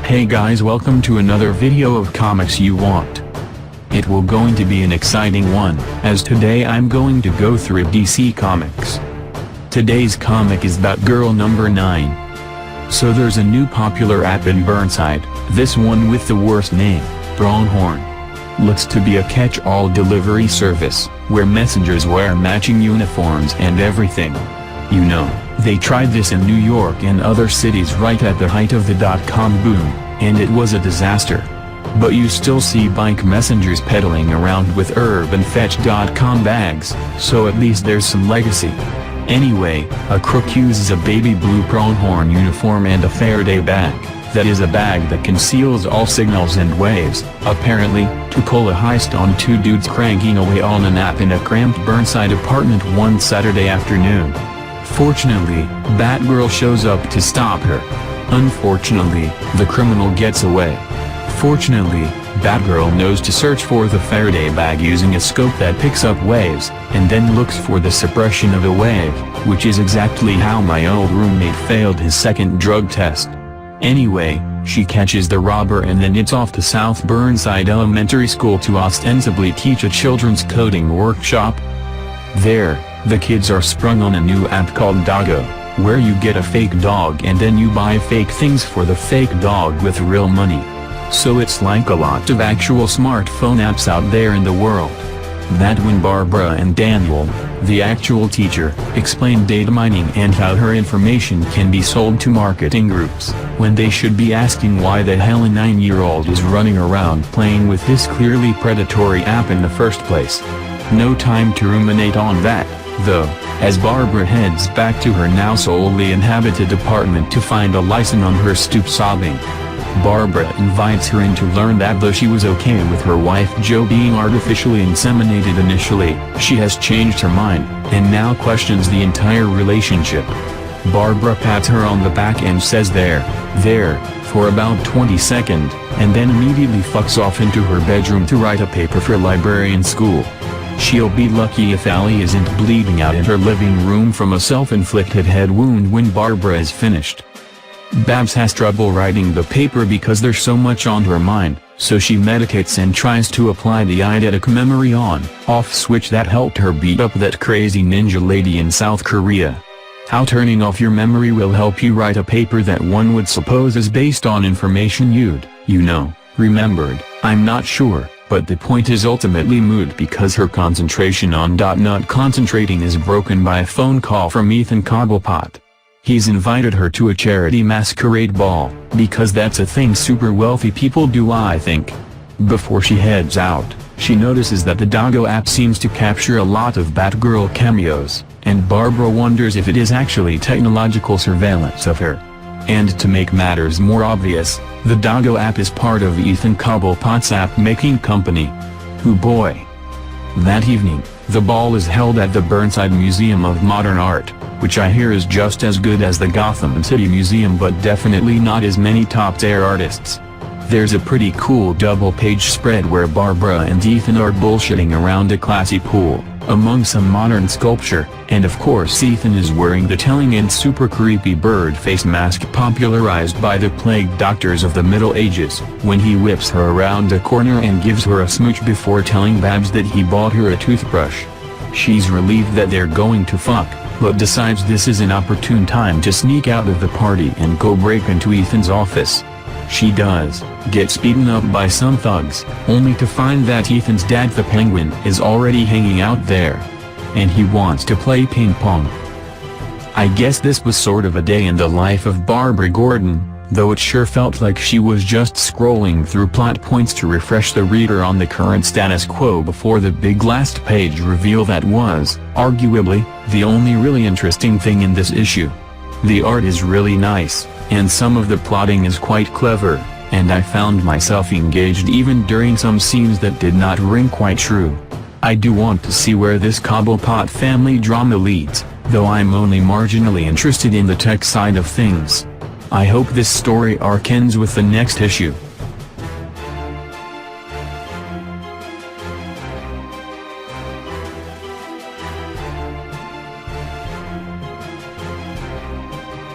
Hey guys, welcome to another video of comics you want. It will going to be an exciting one, as today I'm going to go through DC Comics. Today's comic is Batgirl number 9. So there's a new popular app in Burnside, this one with the worst name, Pronghorn. Looks to be a catch-all delivery service, where messengers wear matching uniforms and everything. You know, they tried this in New York and other cities right at the height of the dot-com boom, and it was a disaster. But you still see bike messengers pedaling around with urbanfetch.com bags, so at least there's some legacy. Anyway, a crook uses a baby blue pronghorn uniform and a Faraday bag, that is a bag that conceals all signals and waves, apparently, to pull a heist on two dudes cranking away on an app in a cramped Burnside apartment one Saturday afternoon. Fortunately, Batgirl shows up to stop her. Unfortunately, the criminal gets away. Fortunately, Batgirl knows to search for the Faraday bag using a scope that picks up waves, and then looks for the suppression of a wave, which is exactly how my old roommate failed his second drug test. Anyway, she catches the robber and then it's off to South Burnside Elementary School to ostensibly teach a children's coding workshop. There, the kids are sprung on a new app called Doggo, where you get a fake dog and then you buy fake things for the fake dog with real money. So it's like a lot of actual smartphone apps out there in the world. That when Barbara and Daniel, the actual teacher, explained data mining and how her information can be sold to marketing groups, when they should be asking why the hell a 9-year-old is running around playing with this clearly predatory app in the first place. No time to ruminate on that, though, as Barbara heads back to her now solely inhabited apartment to find a license on her stoop sobbing. Barbara invites her in to learn that though she was okay with her wife Jo being artificially inseminated initially, she has changed her mind, and now questions the entire relationship. Barbara pats her on the back and says there, for about 20 seconds, and then immediately fucks off into her bedroom to write a paper for librarian school. She'll be lucky if Allie isn't bleeding out in her living room from a self-inflicted head wound when Barbara is finished. Babs has trouble writing the paper because there's so much on her mind, so she medicates and tries to apply the eidetic memory on-off switch that helped her beat up that crazy ninja lady in South Korea. How turning off your memory will help you write a paper that one would suppose is based on information you'd, remembered, I'm not sure, but the point is ultimately moot because her concentration on not concentrating is broken by a phone call from Ethan Cobblepot. He's invited her to a charity masquerade ball, because that's a thing super wealthy people do I think. Before she heads out, she notices that the Doggo app seems to capture a lot of Batgirl cameos, and Barbara wonders if it is actually technological surveillance of her. And to make matters more obvious, the Doggo app is part of Ethan Cobblepot's app-making company. Hoo boy. That evening, the ball is held at the Burnside Museum of Modern Art, which I hear is just as good as the Gotham City Museum but definitely not as many top-tier artists. There's a pretty cool double-page spread where Barbara and Ethan are bullshitting around a classy pool, among some modern sculpture, and of course Ethan is wearing the telling and super creepy bird face mask popularized by the plague doctors of the Middle Ages, when he whips her around a corner and gives her a smooch before telling Babs that he bought her a toothbrush. She's relieved that they're going to fuck, but decides this is an opportune time to sneak out of the party and go break into Ethan's office. She does, gets beaten up by some thugs, only to find that Ethan's dad the Penguin is already hanging out there. And he wants to play ping pong. I guess this was sort of a day in the life of Barbara Gordon, though it sure felt like she was just scrolling through plot points to refresh the reader on the current status quo before the big last page reveal that was, arguably, the only really interesting thing in this issue. The art is really nice, and some of the plotting is quite clever, and I found myself engaged even during some scenes that did not ring quite true. I do want to see where this Cobblepot family drama leads, though I'm only marginally interested in the tech side of things. I hope this story arc ends with the next issue.